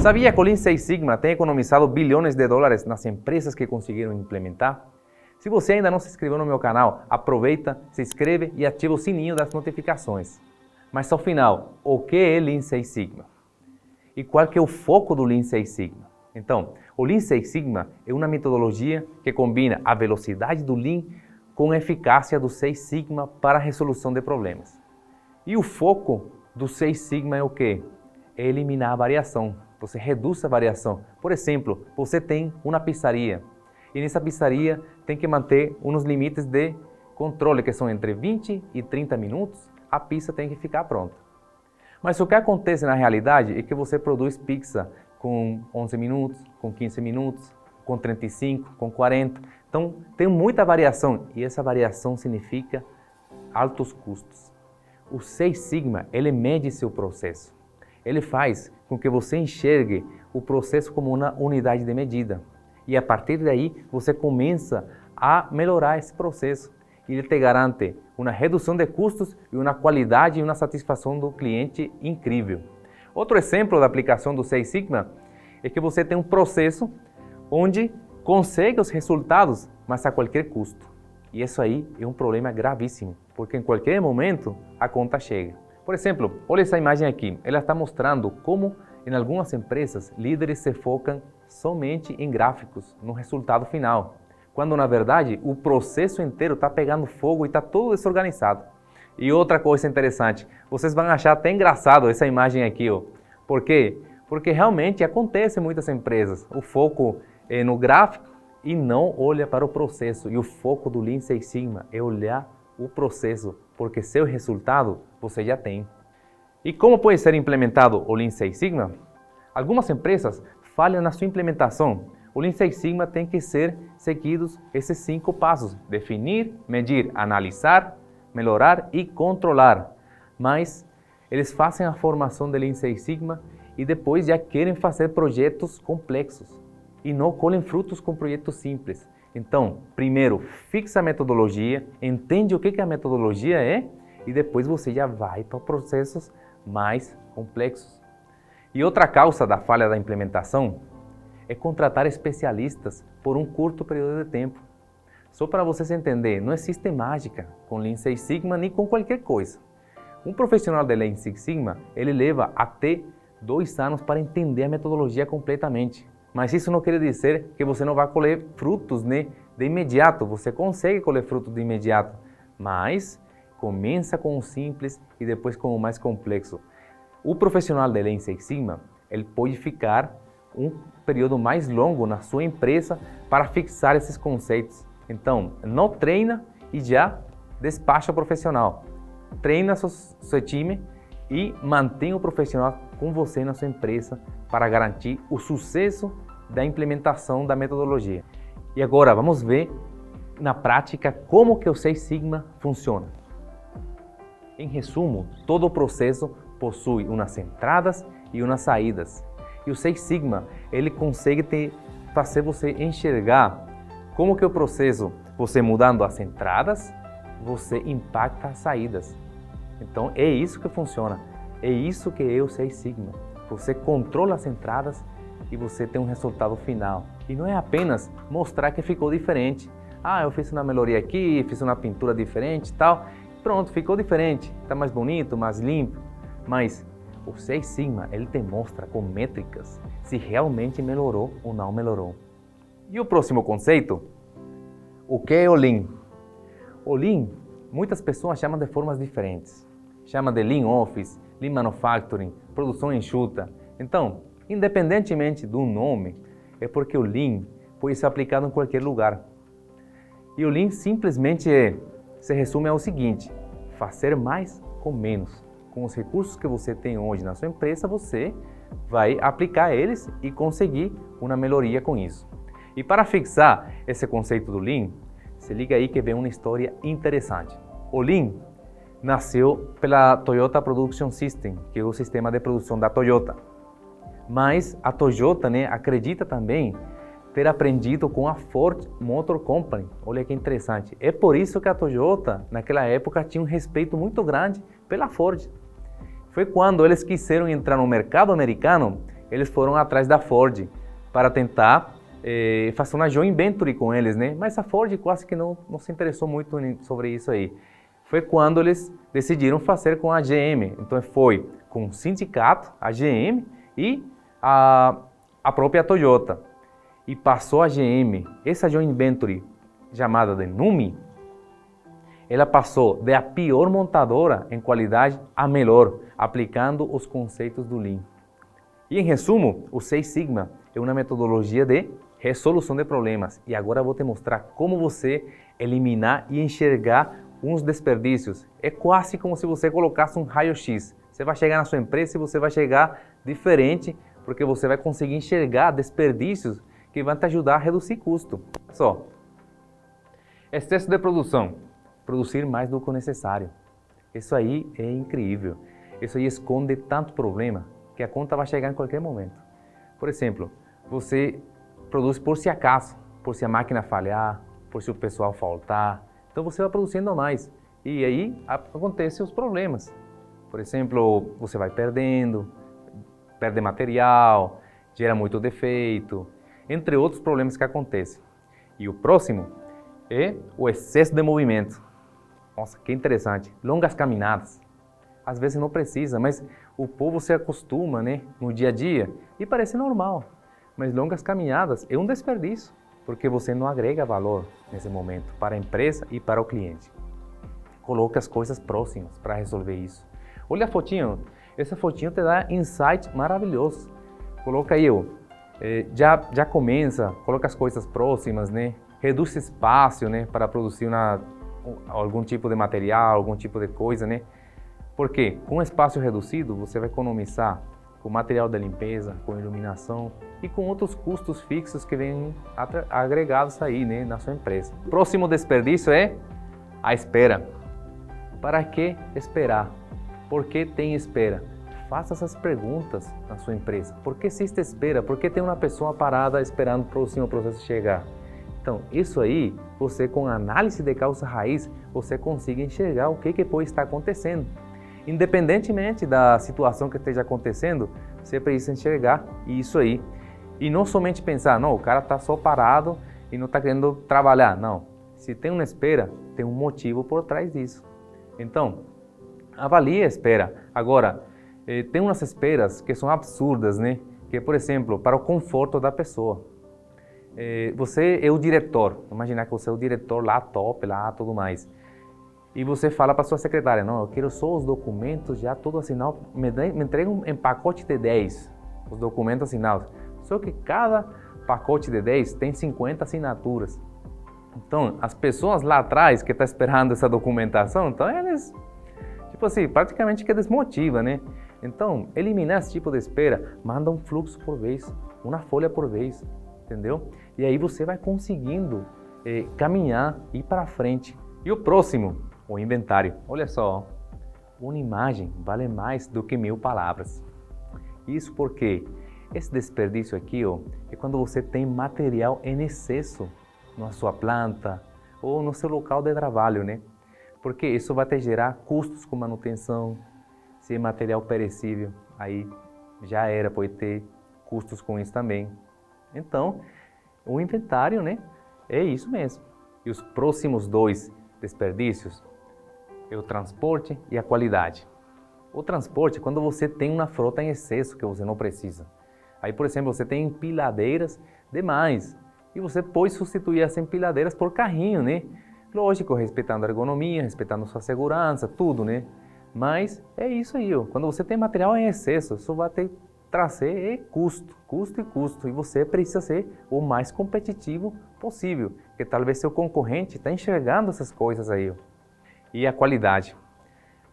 Sabia que o Lean Six Sigma tem economizado bilhões de dólares nas empresas que conseguiram implementar? Se você ainda não se inscreveu no meu canal, aproveita, se inscreve e ativa o sininho das notificações. Mas ao final, o que é Lean Six Sigma? E qual que é o foco do Lean Six Sigma? Então, o Lean Six Sigma é uma metodologia que combina a velocidade do Lean com a eficácia do Six Sigma para a resolução de problemas. E o foco do Six Sigma é o quê? É eliminar a variação. Você reduz a variação. Por exemplo, você tem uma pizzaria e nessa pizzaria tem que manter uns limites de controle que são entre 20 e 30 minutos, a pizza tem que ficar pronta. Mas o que acontece na realidade é que você produz pizza com 11 minutos, com 15 minutos, com 35, com 40. Então tem muita variação e essa variação significa altos custos. O Six Sigma, ele mede seu processo. Ele faz com que você enxergue o processo como uma unidade de medida. E a partir daí, você começa a melhorar esse processo. E ele te garante uma redução de custos e uma qualidade e uma satisfação do cliente incrível. Outro exemplo da aplicação do Six Sigma é que você tem um processo onde consegue os resultados, mas a qualquer custo. E isso aí é um problema gravíssimo, porque em qualquer momento a conta chega. Por exemplo, olha essa imagem aqui. Ela está mostrando como em algumas empresas líderes se focam somente em gráficos, no resultado final, quando na verdade o processo inteiro está pegando fogo e está todo desorganizado. E outra coisa interessante, vocês vão achar até engraçado essa imagem aqui, ó. Por quê? Porque realmente acontece em muitas empresas. O foco é no gráfico e não olha para o processo. E o foco do Lean Six Sigma é olhar o processo, porque seu resultado você já tem. E como pode ser implementado o Lean Six Sigma? Algumas empresas falham na sua implementação. O Lean Six Sigma tem que ser seguidos esses 5 passos: definir, medir, analisar, melhorar e controlar. Mas eles fazem a formação do Lean Six Sigma e depois já querem fazer projetos complexos e não colhem frutos com projetos simples. Então, primeiro, fixa a metodologia, entende o que a metodologia é e depois você já vai para processos mais complexos. E outra causa da falha da implementação é contratar especialistas por um curto período de tempo. Só para vocês entenderem, não existe mágica com Lean Six Sigma nem com qualquer coisa. Um profissional de Lean Six Sigma, ele leva até 2 anos para entender a metodologia completamente. Mas isso não quer dizer que você não vai colher frutos, né, de imediato. Você consegue colher frutos de imediato, mas começa com o simples e depois com o mais complexo. O profissional de Lean Six Sigma, ele pode ficar um período mais longo na sua empresa para fixar esses conceitos. Então, não treina e já despacha o profissional. Treina seu time e mantém o profissional com você na sua empresa para garantir o sucesso da implementação da metodologia. E agora vamos ver na prática como que o Six Sigma funciona. Em resumo, todo o processo possui umas entradas e umas saídas. E o Six Sigma, ele consegue fazer você enxergar como que o processo, você mudando as entradas, você impacta as saídas. Então é isso que funciona. É isso que é o Six Sigma. Você controla as entradas e você tem um resultado final. E não é apenas mostrar que ficou diferente. Ah, eu fiz uma melhoria aqui, fiz uma pintura diferente e tal. Pronto, ficou diferente. Está mais bonito, mais limpo. Mas o Six Sigma, ele te mostra com métricas se realmente melhorou ou não melhorou. E o próximo conceito? O que é o Lean? O Lean, muitas pessoas chamam de formas diferentes. Chama de Lean Office, Lean Manufacturing, produção enxuta. Então, independentemente do nome, é porque o Lean pode ser aplicado em qualquer lugar. E o Lean simplesmente se resume ao seguinte: fazer mais com menos. Com os recursos que você tem hoje na sua empresa, você vai aplicar eles e conseguir uma melhoria com isso. E para fixar esse conceito do Lean, se liga aí que vem uma história interessante. O Lean nasceu pela Toyota Production System, que é o sistema de produção da Toyota. Mas a Toyota, acredita também ter aprendido com a Ford Motor Company. Olha que interessante. É por isso que a Toyota, naquela época, tinha um respeito muito grande pela Ford. Foi quando eles quiseram entrar no mercado americano, eles foram atrás da Ford para tentar fazer uma joint venture com eles, né? Mas a Ford quase que não se interessou muito sobre isso aí. Foi quando eles decidiram fazer com a GM. Então foi com o sindicato, a GM e a própria Toyota. E passou a GM, essa joint venture chamada de NUMMI, ela passou da pior montadora em qualidade a melhor, aplicando os conceitos do Lean. E em resumo, o Six Sigma é uma metodologia de resolução de problemas. E agora eu vou te mostrar como você eliminar e enxergar uns desperdícios. É quase como se você colocasse um raio-x. Você vai chegar na sua empresa e você vai chegar diferente, porque você vai conseguir enxergar desperdícios que vão te ajudar a reduzir custo. Só. Excesso de produção. Produzir mais do que o necessário. Isso aí é incrível. Isso aí esconde tanto problema que a conta vai chegar em qualquer momento. Por exemplo, você produz por si acaso, por se a máquina falhar, por se o pessoal faltar. Então você vai produzindo mais e aí acontecem os problemas. Por exemplo, você vai perde material, gera muito defeito, entre outros problemas que acontecem. E o próximo é o excesso de movimento. Nossa, que interessante. Longas caminhadas. Às vezes não precisa, mas o povo se acostuma, né, no dia a dia e parece normal. Mas longas caminhadas é um desperdício, porque você não agrega valor nesse momento para a empresa e para o cliente. Coloque as coisas próximas para resolver isso. Olha a fotinho. Essa fotinho te dá insight maravilhoso. Coloca aí, já começa, coloca as coisas próximas, né? Reduz espaço, né, para produzir algum tipo de material, algum tipo de coisa, né? Porque com espaço reduzido você vai economizar com material de limpeza, com iluminação e com outros custos fixos que vêm agregados aí, né, na sua empresa. Próximo desperdício é a espera. Para que esperar? Por que tem espera? Faça essas perguntas na sua empresa. Por que existe espera? Por que tem uma pessoa parada esperando para o seu processo chegar? Então, isso aí, você com análise de causa raiz, você consegue enxergar o que pode estar acontecendo. Independentemente da situação que esteja acontecendo, você precisa enxergar isso aí. E não somente pensar, não, o cara está só parado e não está querendo trabalhar. Não, se tem uma espera, tem um motivo por trás disso. Então, avalie a espera. Agora, tem umas esperas que são absurdas, né? Que, por exemplo, para o conforto da pessoa. Você é o diretor, imaginar que você é o diretor lá top, lá tudo mais. E você fala para sua secretária, não, eu quero só os documentos já tudo assinado, me entregam em pacote de 10, os documentos assinados. Só que cada pacote de 10 tem 50 assinaturas. Então, as pessoas lá atrás que estão esperando essa documentação, então eles, tipo assim, praticamente que desmotiva, né? Então, eliminar esse tipo de espera, manda um fluxo por vez, uma folha por vez, entendeu? E aí você vai conseguindo caminhar e ir para frente. E o próximo, o inventário. Olha só, uma imagem vale mais do que 1000 palavras. Isso porque esse desperdício aqui, é quando você tem material em excesso na sua planta ou no seu local de trabalho, né? Porque isso vai te gerar custos com manutenção. Se é material perecível, aí já era, pode ter custos com isso também. Então, o inventário, né, é isso mesmo. E os próximos 2 desperdícios é o transporte e a qualidade. O transporte é quando você tem uma frota em excesso que você não precisa. Aí, por exemplo, você tem empilhadeiras demais e você pode substituir as empilhadeiras por carrinho, né? Lógico, respeitando a ergonomia, respeitando sua segurança, tudo, né? Mas é isso aí, quando você tem material em excesso, isso vai ter trazer custo, custo e custo. E você precisa ser o mais competitivo possível, porque talvez seu concorrente está enxergando essas coisas aí. E a qualidade.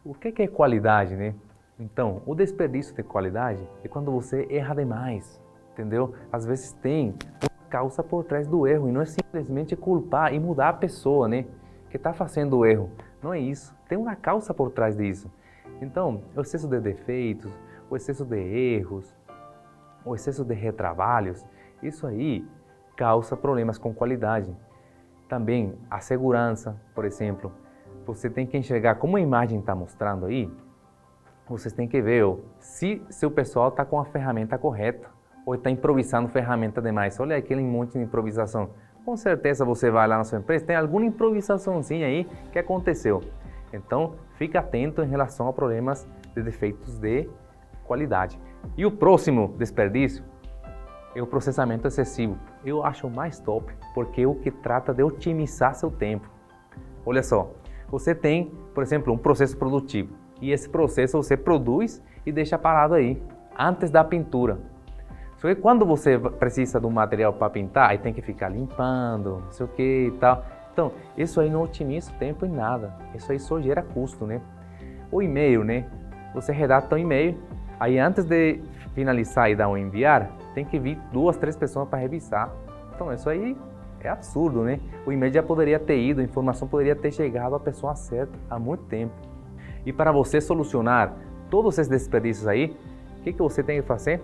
O que é qualidade, né? Então, o desperdício de qualidade é quando você erra demais, entendeu? Às vezes tem uma causa por trás do erro e não é simplesmente culpar e mudar a pessoa, né? Que está fazendo o erro. Não é isso. Tem uma causa por trás disso. Então, o excesso de defeitos, o excesso de erros, o excesso de retrabalhos, isso aí causa problemas com qualidade. Também a segurança, por exemplo, você tem que enxergar como a imagem está mostrando aí, vocês têm que ver se seu pessoal está com a ferramenta correta. ou está improvisando ferramenta demais. Olha aquele monte de improvisação. Com certeza você vai lá na sua empresa, tem alguma improvisaçãozinha aí que aconteceu. Então, fique atento em relação a problemas de defeitos de qualidade. E o próximo desperdício é o processamento excessivo. Eu acho o mais top, porque é o que trata de otimizar seu tempo. Olha só, você tem, por exemplo, um processo produtivo, e esse processo você produz e deixa parado aí, antes da pintura. Só que quando você precisa de um material para pintar, aí tem que ficar limpando, não sei o que e tal. Então, isso aí não otimiza o tempo em nada. Isso aí só gera custo, né? O e-mail, né? Você redata um e-mail, aí antes de finalizar e dar um enviar, tem que vir 2, 3 pessoas para revisar. Então, isso aí é absurdo, né? O e-mail já poderia ter ido, a informação poderia ter chegado à pessoa certa há muito tempo. E para você solucionar todos esses desperdícios aí, o que você tem que fazer?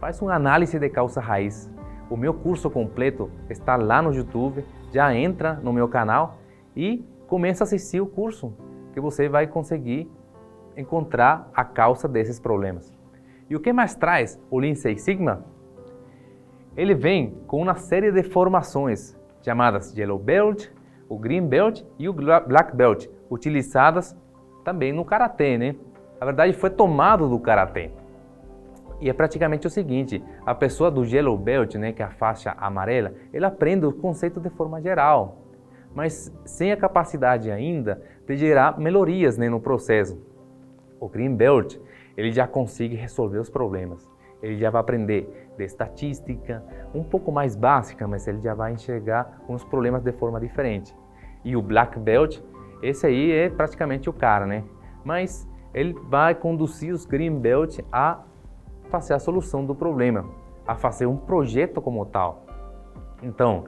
Faz uma análise de causa raiz. O meu curso completo está lá no YouTube, já entra no meu canal e começa a assistir o curso, que você vai conseguir encontrar a causa desses problemas. E o que mais traz o Lean Six Sigma? Ele vem com uma série de formações chamadas Yellow Belt, o Green Belt e o Black Belt, utilizadas também no Karatê, né? Na verdade, foi tomado do Karatê. E é praticamente o seguinte, a pessoa do Yellow Belt, né, que é a faixa amarela, ela aprende o conceito de forma geral, mas sem a capacidade ainda de gerar melhorias, né, no processo. O Green Belt, ele já consegue resolver os problemas. Ele já vai aprender de estatística, um pouco mais básica, mas ele já vai enxergar os problemas de forma diferente. E o Black Belt, esse aí é praticamente o cara, né? Mas ele vai conduzir os Green Belt a fazer a solução do problema, a fazer um projeto como tal. Então,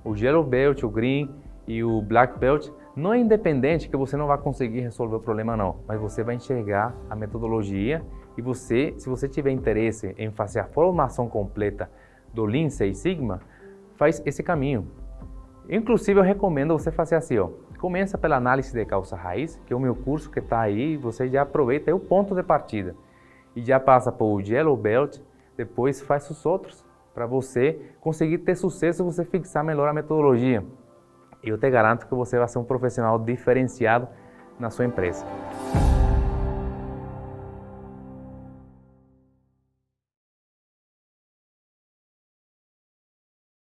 o Yellow Belt, o Green e o Black Belt não é independente que você não vai conseguir resolver o problema não, mas você vai enxergar a metodologia e você, se você tiver interesse em fazer a formação completa do Lean Six Sigma, faz esse caminho. Inclusive eu recomendo você fazer assim, ó. Começa pela análise de causa raiz, que é o meu curso que está aí, você já aproveita, é o ponto de partida. E já passa por Yellow Belt, depois faz os outros, para você conseguir ter sucesso, você fixar melhor a metodologia. E eu te garanto que você vai ser um profissional diferenciado na sua empresa.